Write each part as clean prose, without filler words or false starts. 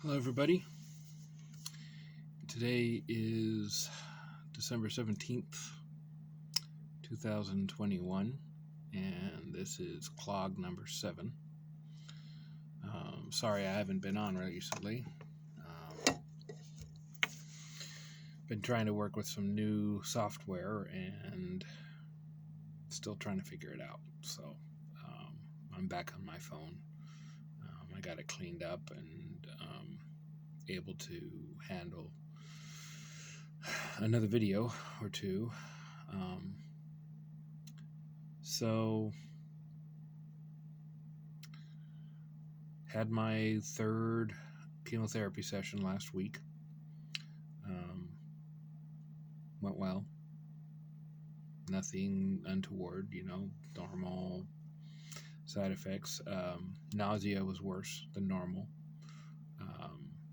Hello, everybody. Today is December 17th, 2021, and this is CLog number 7. Sorry I haven't been on recently. Been trying to work with some new software and still trying to figure it out. So I'm back on my phone. I got it cleaned up and able to handle another video or two. So had my third chemotherapy session last week. Went well. Nothing untoward, normal side effects. Nausea was worse than normal.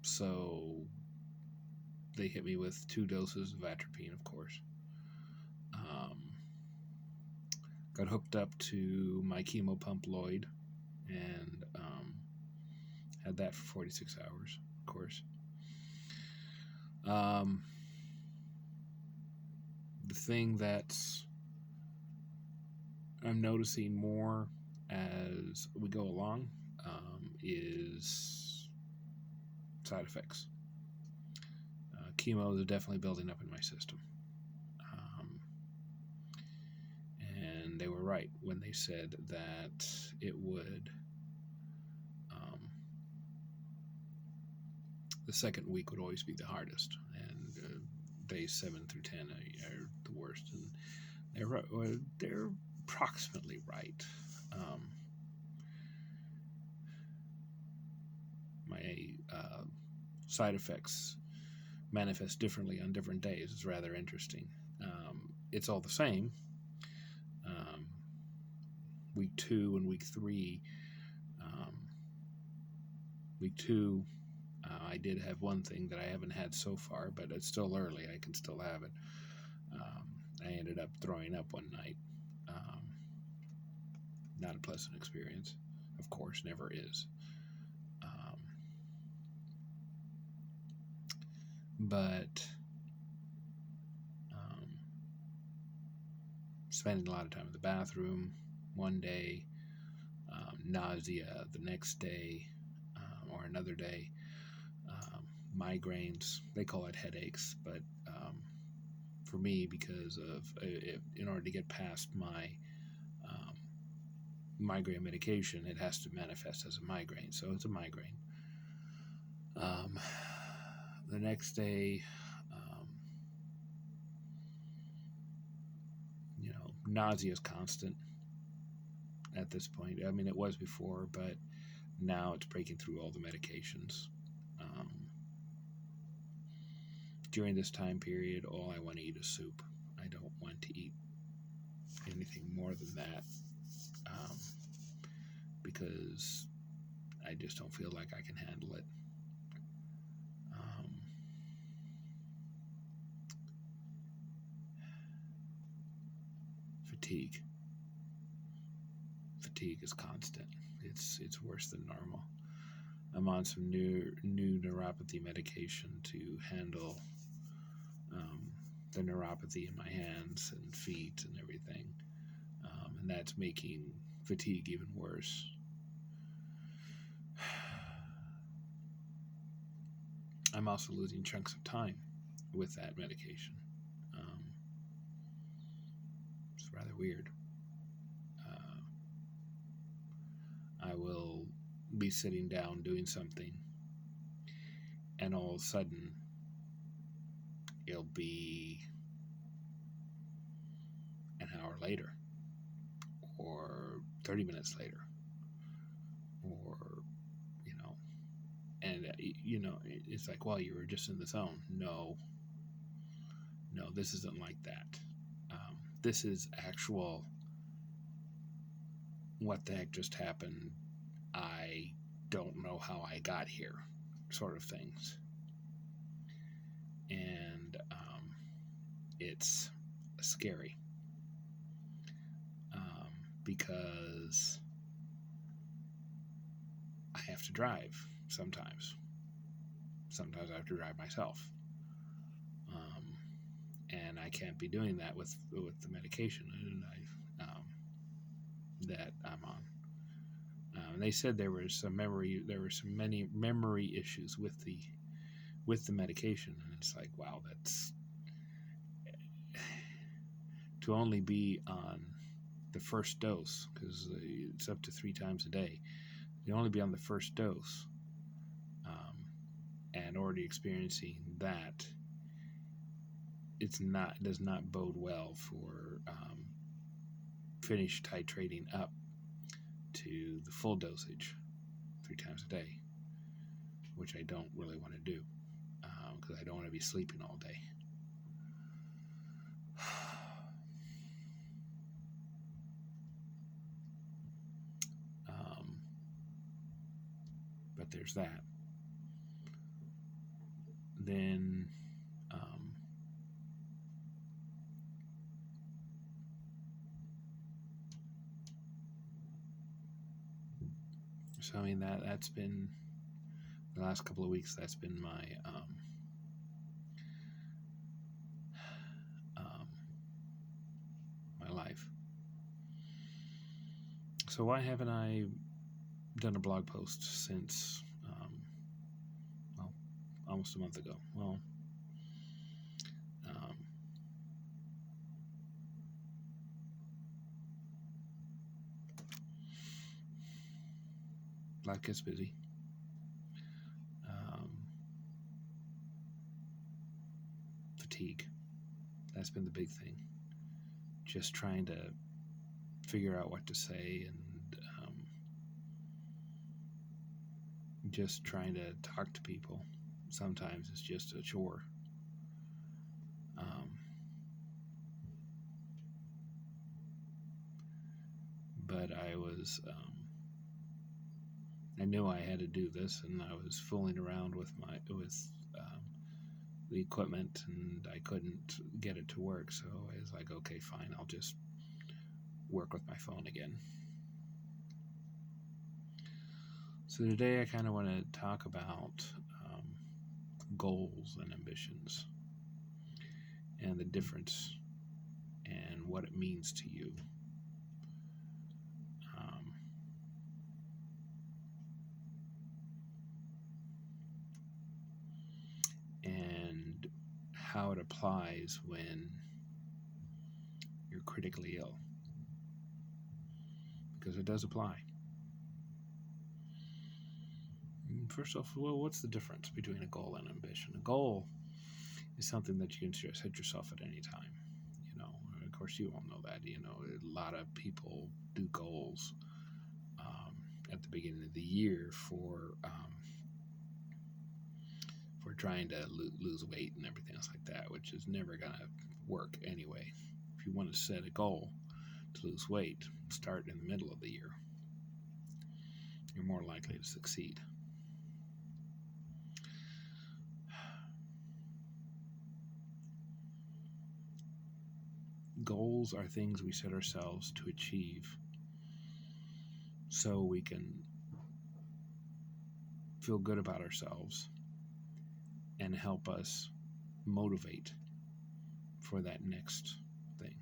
So they hit me with 2 doses of atropine, of course. Got hooked up to my chemo pump Lloyd and had that for 46 hours, of course. The thing that I'm noticing more as we go along is side effects. Chemo is definitely building up in my system. And they were right when they said that it would, the second week would always be the hardest, and days 7 through 10 are the worst. And they're approximately right. My side effects manifest differently on different days. It's rather interesting. It's all the same. Week 2 and week 3. Week 2, I did have one thing that I haven't had so far, but it's still early. I can still have it. I ended up throwing up one night. Not a pleasant experience. Of course, never is. But spending a lot of time in the bathroom one day, nausea the next day or another day, migraines, they call it headaches, but for me, because of in order to get past my migraine medication, it has to manifest as a migraine, so it's a migraine. The next day, nausea is constant at this point. I mean, it was before, but now it's breaking through all the medications. During this time period, all I want to eat is soup. I don't want to eat anything more than that because I just don't feel like I can handle it. Fatigue is constant. It's worse than normal. I'm on some new neuropathy medication to handle the neuropathy in my hands and feet and everything, and that's making fatigue even worse. I'm also losing chunks of time with that medication. It's rather weird. I will be sitting down doing something, and all of a sudden it'll be an hour later or 30 minutes later, or and it's like, well, you were just in the zone. No, this isn't like that. This is actual, what the heck just happened? I don't know how I got here, sort of things. And it's scary because I have to drive sometimes. sometimes I have to drive myself. And I can't be doing that with the medication that I'm on. And they said there were many memory issues with the medication, and it's like, wow, that's to only be on the first dose, because it's up to 3 times a day. You only be on the first dose, and already experiencing that, does not bode well for finish titrating up to the full dosage 3 times a day, which I don't really want to do, because I don't want to be sleeping all day. But there's that. Then so I mean that's been the last couple of weeks. That's been my my life. So why haven't I done a blog post since almost a month ago? Well, life gets busy. Fatigue. That's been the big thing. Just trying to figure out what to say, and just trying to talk to people. Sometimes it's just a chore. But I knew I had to do this, and I was fooling around with the equipment, and I couldn't get it to work. So I was like, okay, fine, I'll just work with my phone again. So today I kind of want to talk about goals and ambitions, and the difference, and what it means to you. And how it applies when you're critically ill, because it does apply. First off, well, what's the difference between a goal and ambition? A goal is something that you can set yourself at any time. Of course, you all know that. A lot of people do goals at the beginning of the year for trying to lose weight and everything else like that, which is never going to work anyway. If you want to set a goal to lose weight, start in the middle of the year. You're more likely to succeed. Goals are things we set ourselves to achieve so we can feel good about ourselves and help us motivate for that next thing.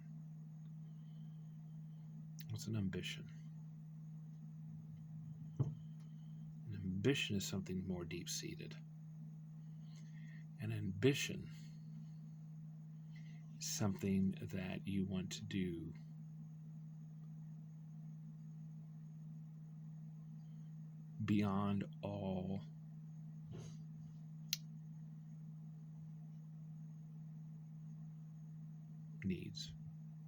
What's an ambition? An ambition is something more deep-seated. An ambition is something that you want to do beyond all needs,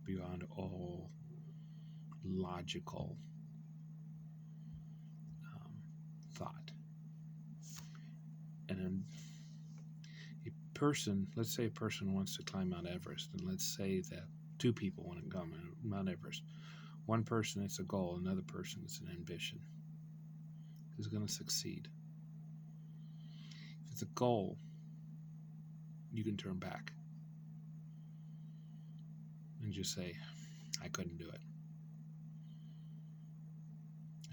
beyond all logical thought. And a person, let's say a person wants to climb Mount Everest, and let's say that 2 people want to climb Mount Everest. One person, it's a goal, another person, it's an ambition. Who's going to succeed? If it's a goal, you can turn back and just say, I couldn't do it.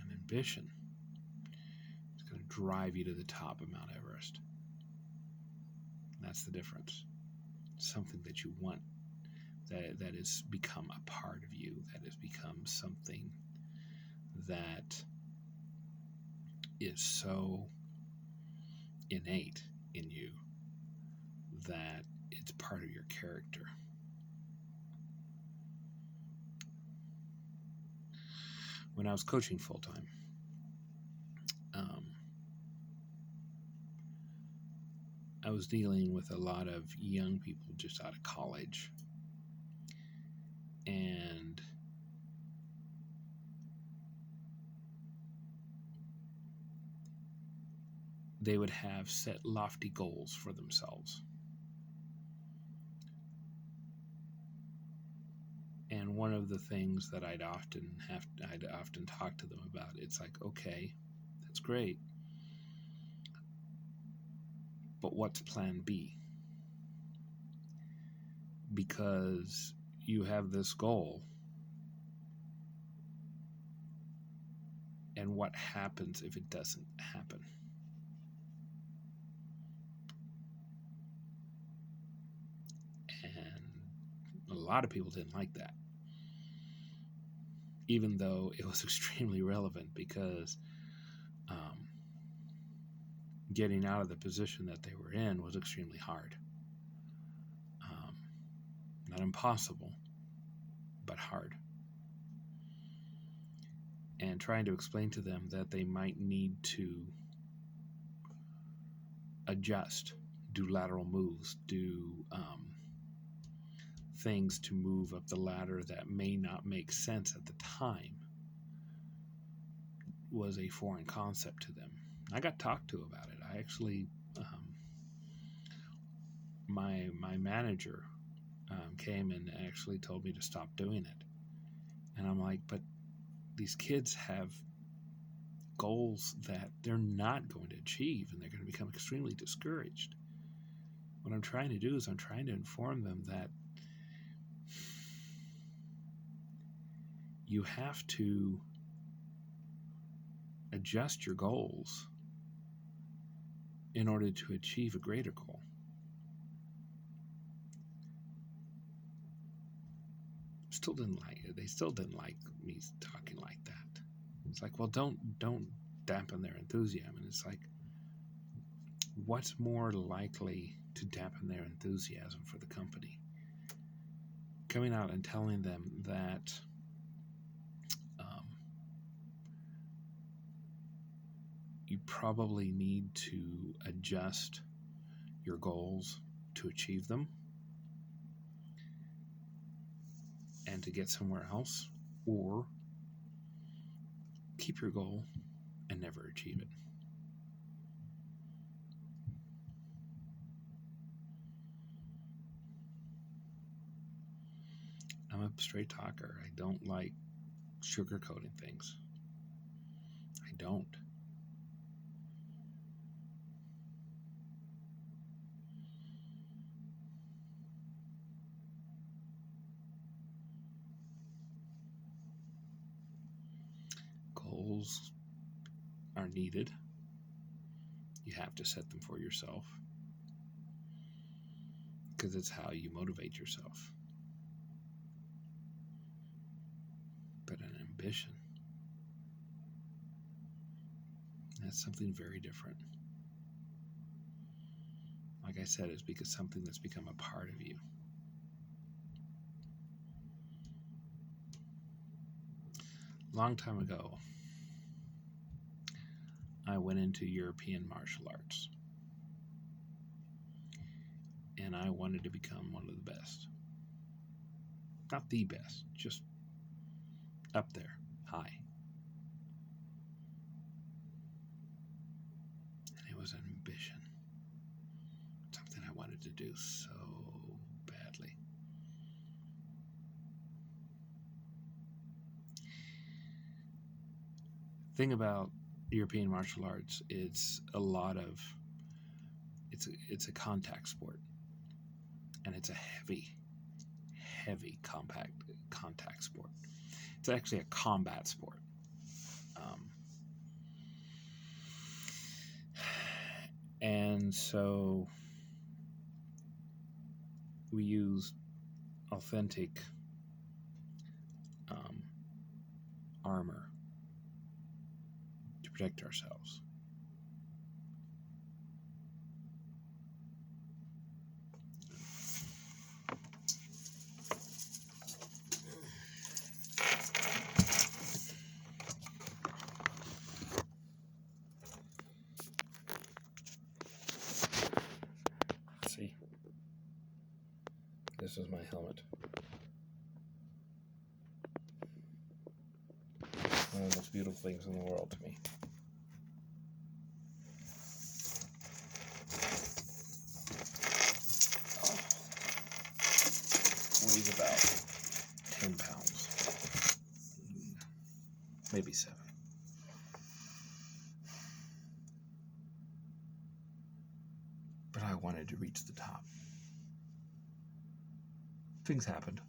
An ambition is going to drive you to the top of Mount Everest. That's the difference. Something that you want, that has become a part of you, that has become something that is so innate in you that it's part of your character. When I was coaching full-time, I was dealing with a lot of young people just out of college, and they would have set lofty goals for themselves. And one of the things that I'd often talk to them about, it's like, okay, that's great, but what's plan B? Because you have this goal, and what happens if it doesn't happen? And a lot of people didn't like that, even though it was extremely relevant, because getting out of the position that they were in was extremely hard. Not impossible, but hard. And trying to explain to them that they might need to adjust, do lateral moves, do things to move up the ladder that may not make sense at the time, was a foreign concept to them. I got talked to about it. I actually, my manager came and actually told me to stop doing it. And I'm like, but these kids have goals that they're not going to achieve, and they're going to become extremely discouraged. What I'm trying to do is I'm trying to inform them that you have to adjust your goals in order to achieve a greater goal. They still didn't like me talking like that. It's like, well, don't dampen their enthusiasm. And it's like, what's more likely to dampen their enthusiasm for the company? Coming out and telling them that you probably need to adjust your goals to achieve them and to get somewhere else, or keep your goal and never achieve it. I'm a straight talker. I don't like sugarcoating things. I don't. Goals are needed. You have to set them for yourself, because it's how you motivate yourself. But an ambition, that's something very different. Like I said, it's because something that's become a part of you. Long time ago, I went into European martial arts, and I wanted to become one of the best. Not the best, just up there, high. And it was an ambition, something I wanted to do so badly. Thing about European martial arts, it's a contact sport, and it's a heavy contact sport. It's actually a combat sport. And so we used authentic armor to protect ourselves. See, this is my helmet. One of the most beautiful things in the world to me. Weighs about 10 pounds. Maybe 7. But I wanted to reach the top. Things happened.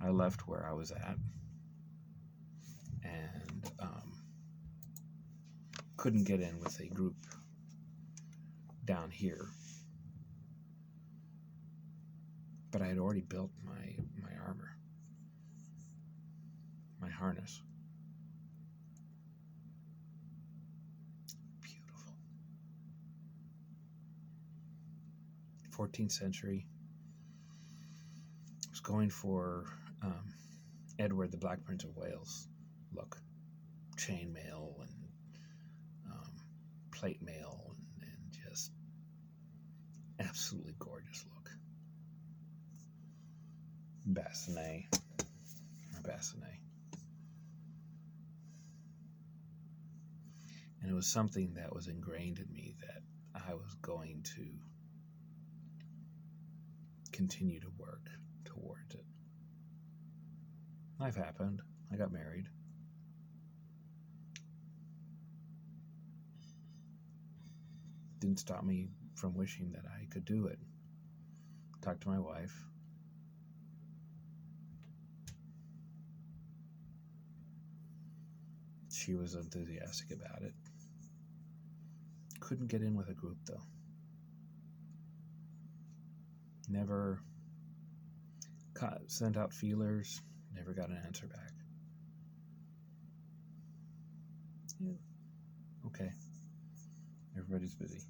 I left where I was at and couldn't get in with a group down here. But I had already built my armor, my harness. Beautiful. 14th century. I was going for Edward, the Black Prince of Wales look. Chainmail and plate mail and just absolutely gorgeous look. Bassinet. And it was something that was ingrained in me that I was going to continue to work towards it. Life happened. I got married. Didn't stop me from wishing that I could do it. Talked to my wife. She was enthusiastic about it. Couldn't get in with a group though. Never sent out feelers. Never got an answer back. Yeah. Okay. Everybody's busy.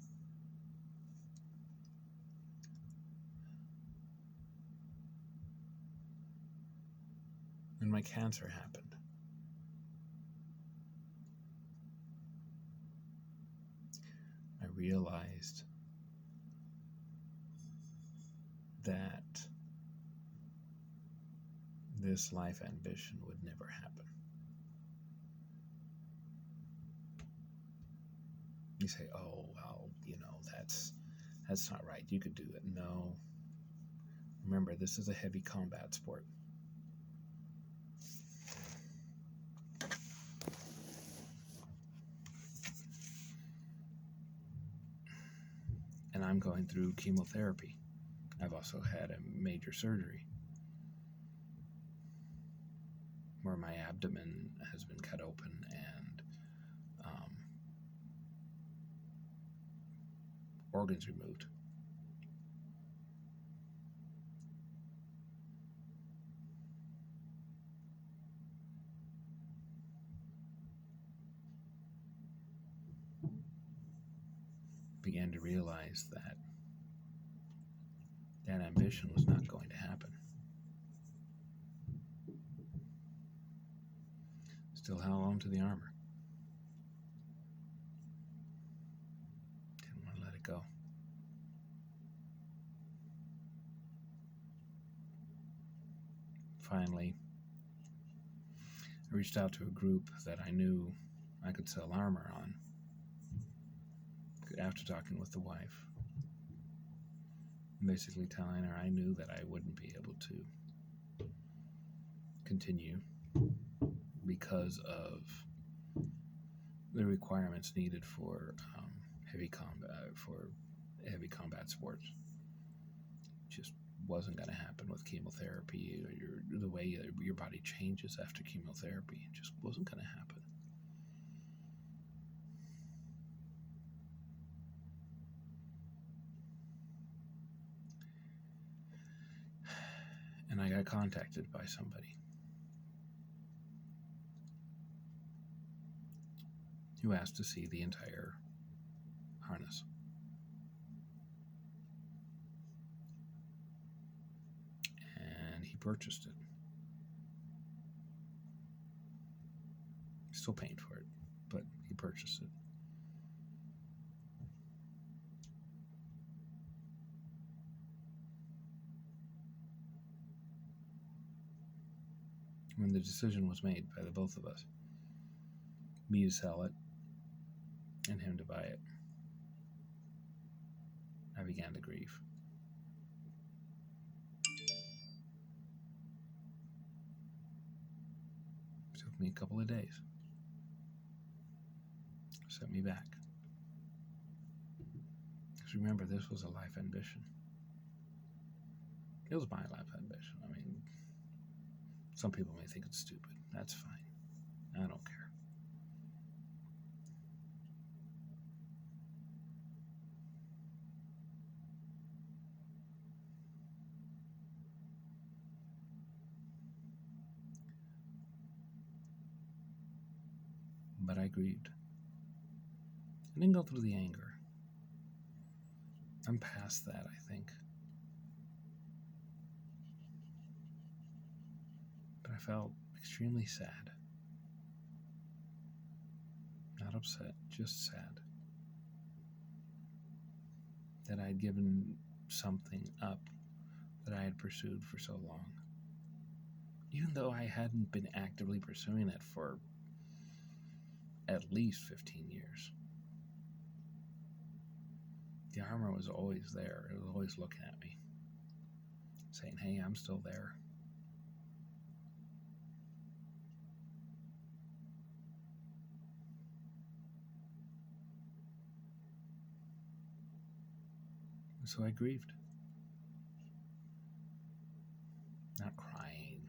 And my cancer happened. I realized that this life ambition would never happen. You say, oh, well, that's not right. You could do it. No. Remember, this is a heavy combat sport. And I'm going through chemotherapy. I've also had a major surgery where my abdomen has been cut open and organs removed. Began to realize that ambition was not going to happen. Still held on to the armor. Didn't want to let it go. Finally, I reached out to a group that I knew I could sell armor on after talking with the wife. Basically telling her I knew that I wouldn't be able to continue because of the requirements needed for heavy combat sports. Just wasn't going to happen with chemotherapy. The way your body changes after chemotherapy, it just wasn't going to happen. got contacted by somebody who asked to see the entire harness. And he purchased it. Still paying for it, but he purchased it. When the decision was made by the both of us, me to sell it and him to buy it, I began to grieve. It took me a couple of days. Set me back. Because remember, this was a life ambition. It was my life ambition. I mean, some people may think it's stupid. That's fine. I don't care. But I grieved. I didn't go through the anger. I'm past that, I think. But I felt extremely sad. Not upset, just sad. That I had given something up that I had pursued for so long. Even though I hadn't been actively pursuing it for at least 15 years. The armor was always there. It was always looking at me, saying, hey, I'm still there. And so I grieved. Not crying,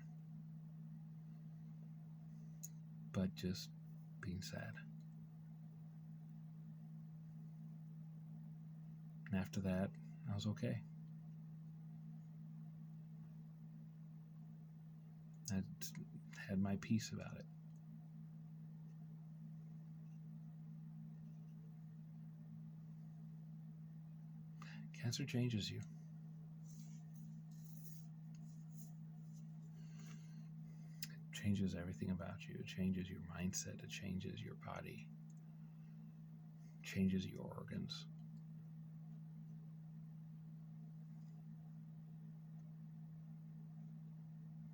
but just being sad. And after that, I was okay. I had my peace about it. Cancer changes you. It changes everything about you. It changes your mindset. It changes your body. It changes your organs.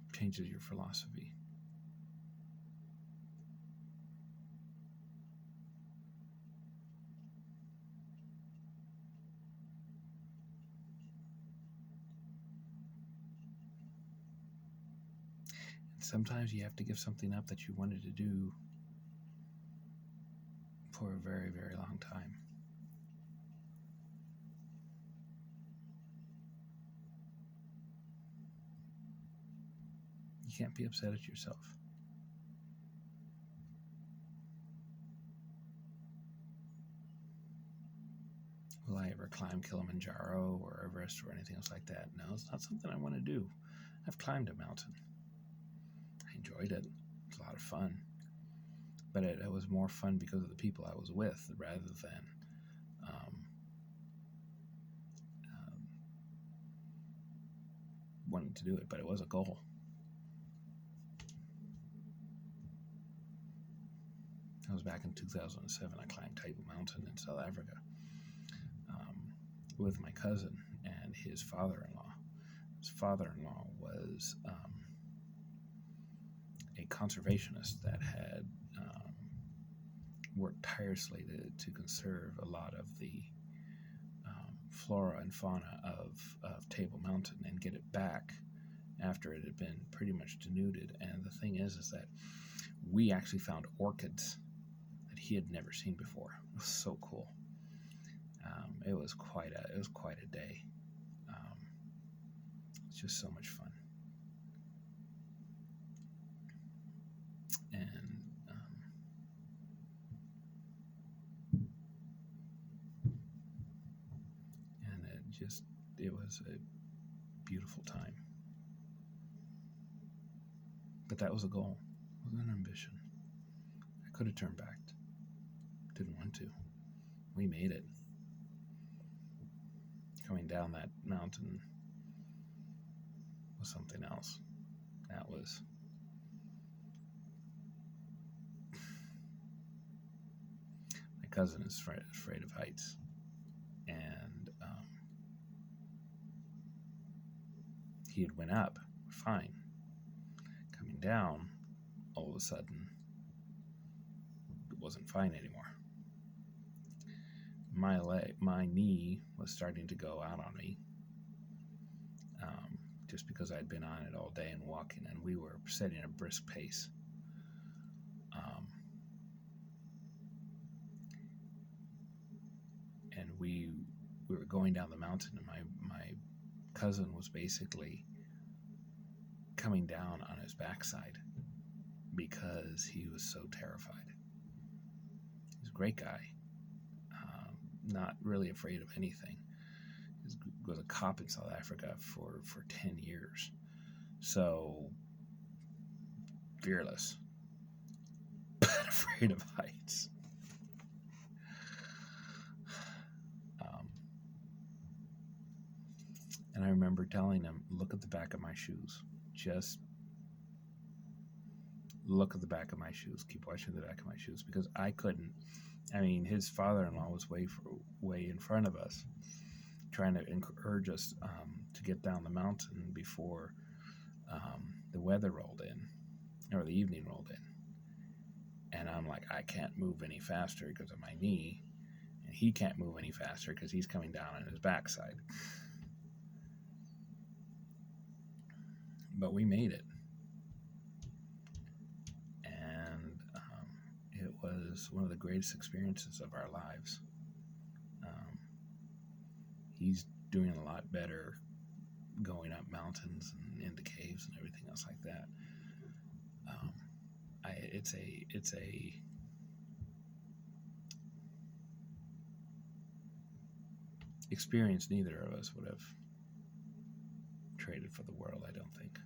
It changes your philosophy. Sometimes you have to give something up that you wanted to do for a very, very long time. You can't be upset at yourself. Will I ever climb Kilimanjaro or Everest or anything else like that? No, it's not something I want to do. I've climbed a mountain. I enjoyed it. It was a lot of fun. But it was more fun because of the people I was with rather than wanting to do it. But it was a goal. I was back in 2007. I climbed Table Mountain in South Africa with my cousin and his father-in-law. His father-in-law was a conservationist that had worked tirelessly to conserve a lot of the flora and fauna of Table Mountain and get it back after it had been pretty much denuded. And the thing is that we actually found orchids that he had never seen before. It was so cool. It was quite a day. It's just so much fun. And it was a beautiful time. But that was a goal. It was an ambition. I could have turned back. Didn't want to. We made it. Coming down that mountain was something else. That was... My cousin is afraid of heights. And he had went up. Fine. Coming down, all of a sudden, it wasn't fine anymore. My knee was starting to go out on me, just because I'd been on it all day and walking, and we were setting a brisk pace. And we were going down the mountain, and my cousin was basically coming down on his backside because he was so terrified. He's a great guy. Not really afraid of anything. He was a cop in South Africa for 10 years. So, fearless, but afraid of heights. And I remember telling him, look at the back of my shoes. Just look at the back of my shoes. Keep watching the back of my shoes, because I couldn't. I mean, his father-in-law was way in front of us, trying to encourage us to get down the mountain before the weather rolled in, or the evening rolled in. And I'm like, I can't move any faster because of my knee, and he can't move any faster because he's coming down on his backside. But we made it. And it was one of the greatest experiences of our lives. He's doing a lot better going up mountains and into caves and everything else like that. It's a experience neither of us would have traded for the world, I don't think.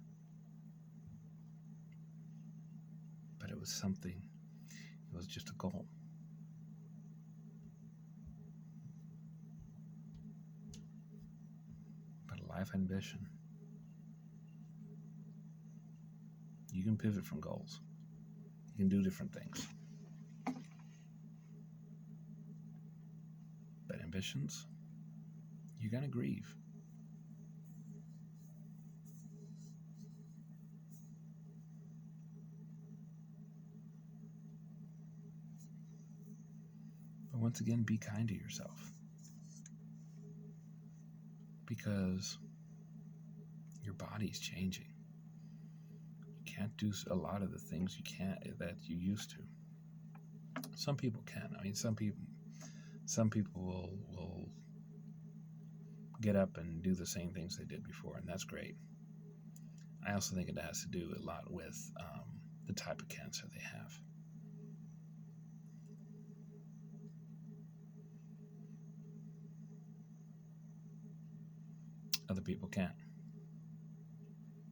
But it was something. It was just a goal. But a life ambition. You can pivot from goals. You can do different things. But ambitions, you're going to grieve. But once again, be kind to yourself. Because your body's changing. You can't do a lot of the things that you used to. Some people can. I mean, some people will get up and do the same things they did before, and that's great. I also think it has to do a lot with the type of cancer they have. Other people can't,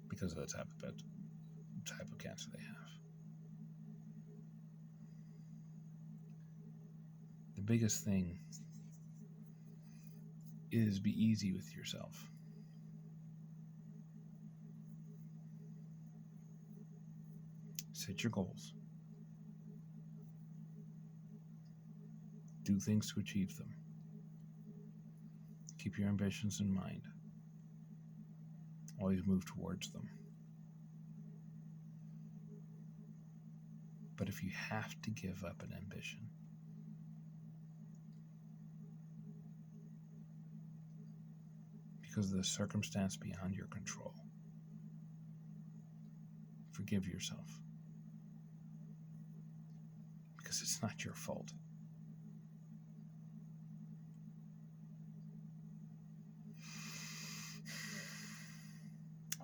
because of the type of cancer they have. The biggest thing is be easy with yourself. Set your goals. Do things to achieve them. Keep your ambitions in mind. Always move towards them. But if you have to give up an ambition, because of the circumstance beyond your control, forgive yourself. Because it's not your fault.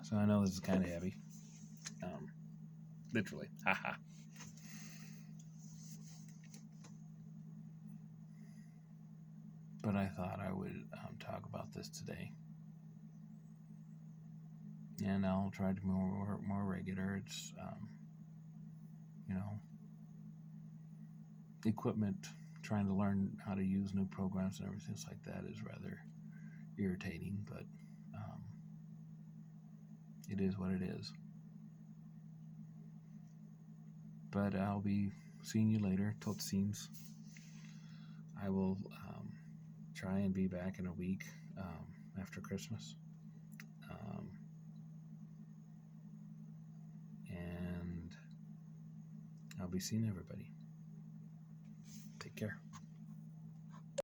So I know this is kind of heavy. Literally. Haha. But I thought I would talk about this today. And I'll try to be more regular. It's equipment, trying to learn how to use new programs and everything like that is rather irritating, but it is what it is. But I'll be seeing you later, tot ziens. I will try and be back in a week after Christmas. And I'll be seeing everybody. Take care.